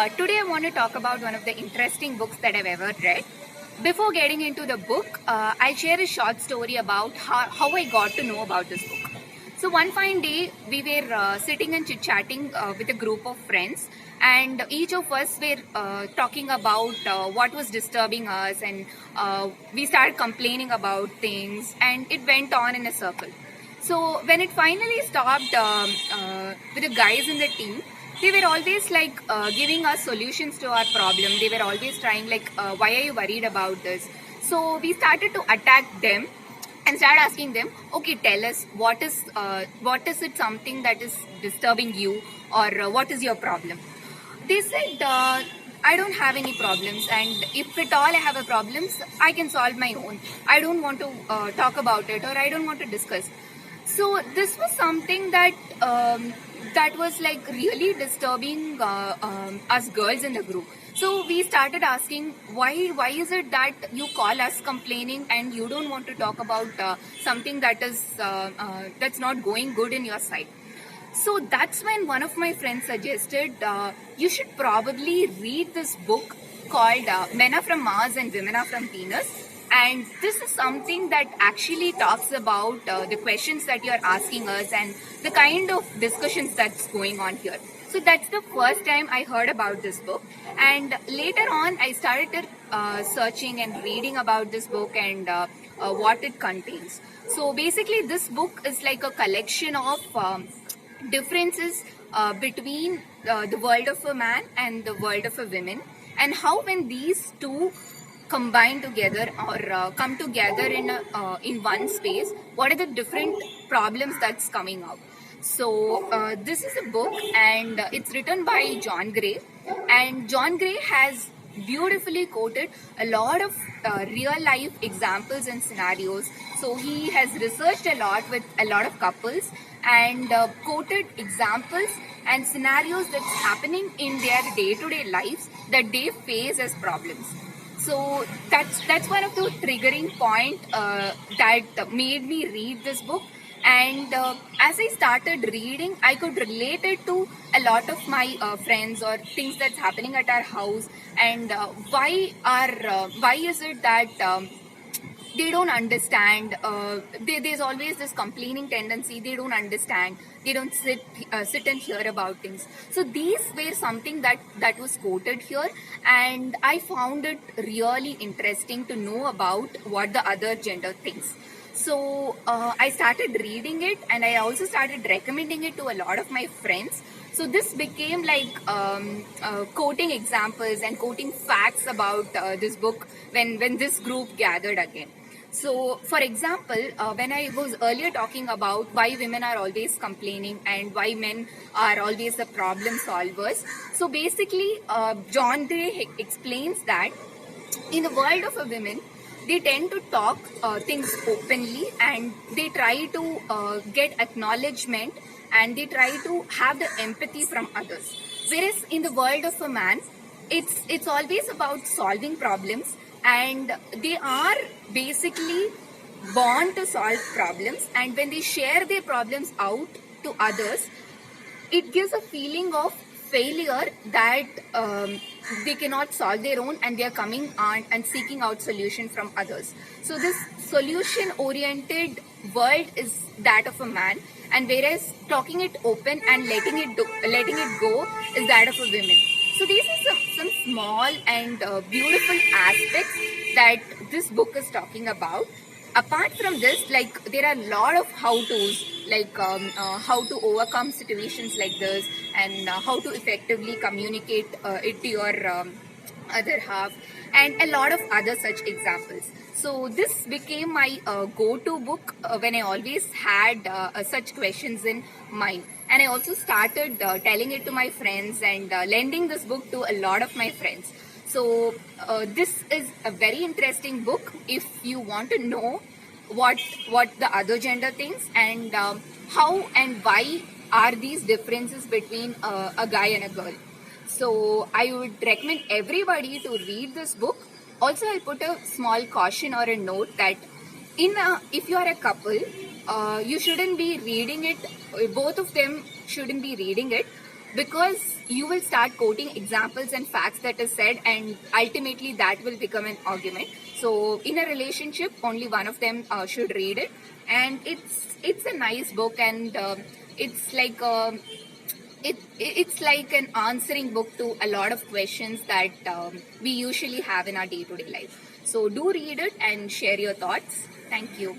Today I want to talk about one of the interesting books that I've ever read. Before getting into the book, I'll share a short story about how I got to know about this book. So one fine day, we were sitting and chit-chatting with a group of friends, and each of us were talking about what was disturbing us, and we started complaining about things, and it went on in a circle. So when it finally stopped with the guys in the team, they were always like giving us solutions to our problem. They were always trying like, why are you worried about this? So we started to attack them and start asking them, okay, tell us what is it something that is disturbing you, or what is your problem? They said, I don't have any problems, and if at all I have a problems, I can solve my own. I don't want to talk about it, or I don't want to discuss. So this was something that that was like really disturbing us girls in the group. So we started asking, why is it that you call us complaining and you don't want to talk about something that is that's not going good in your side? So that's when one of my friends suggested you should probably read this book called Men Are From Mars and Women Are From Venus. And this is something that actually talks about the questions that you're asking us and the kind of discussions that's going on here. So that's the first time I heard about this book. And later on, I started searching and reading about this book and what it contains. So basically, this book is like a collection of differences between the world of a man and the world of a woman, and how when these two combine together or come together in one space, what are the different problems that's coming out. So this is a book, and it's written by John Gray, and John Gray has beautifully quoted a lot of real life examples and scenarios. So he has researched a lot with a lot of couples and quoted examples and scenarios that's happening in their day-to-day lives that they face as problems. So that's one of the triggering point that made me read this book. And as I started reading, I could relate it to a lot of my friends or things that's happening at our house. And why is it that they don't understand? There's always this complaining tendency. They don't understand. They don't sit and hear about things. So these were something that was quoted here, and I found it really interesting to know about what the other gender thinks. So I started reading it, and I also started recommending it to a lot of my friends. So this became like quoting examples and quoting facts about this book when this group gathered again. So, for example, when I was earlier talking about why women are always complaining and why men are always the problem solvers, so basically, John Gray explains that in the world of a woman, they tend to talk things openly, and they try to get acknowledgement, and they try to have the empathy from others. Whereas in the world of a man, it's always about solving problems, and they are basically born to solve problems, and when they share their problems out to others, it gives a feeling of failure that they cannot solve their own, and they are coming on and seeking out solution from others. So this solution oriented world is that of a man, and whereas talking it open and letting it go is that of a woman. So these are some small and beautiful aspects that this book is talking about. Apart from this, like, there are a lot of how-tos, like how to overcome situations like this, and how to effectively communicate it to your other half, and a lot of other such examples. So this became my go-to book when I always had such questions in mind. And I also started telling it to my friends and lending this book to a lot of my friends. So this is a very interesting book if you want to know what the other gender thinks, and how and why are these differences between a guy and a girl. So I would recommend everybody to read this book. Also, I'll put a small caution or a note that if you are a couple, you shouldn't be reading it. Both of them shouldn't be reading it. because you will start quoting examples and facts that is said, and ultimately that will become an argument. So in a relationship, only one of them should read it, and it's a nice book, and it's like it's like an answering book to a lot of questions that we usually have in our day-to-day life. So do read it and share your thoughts. Thank you.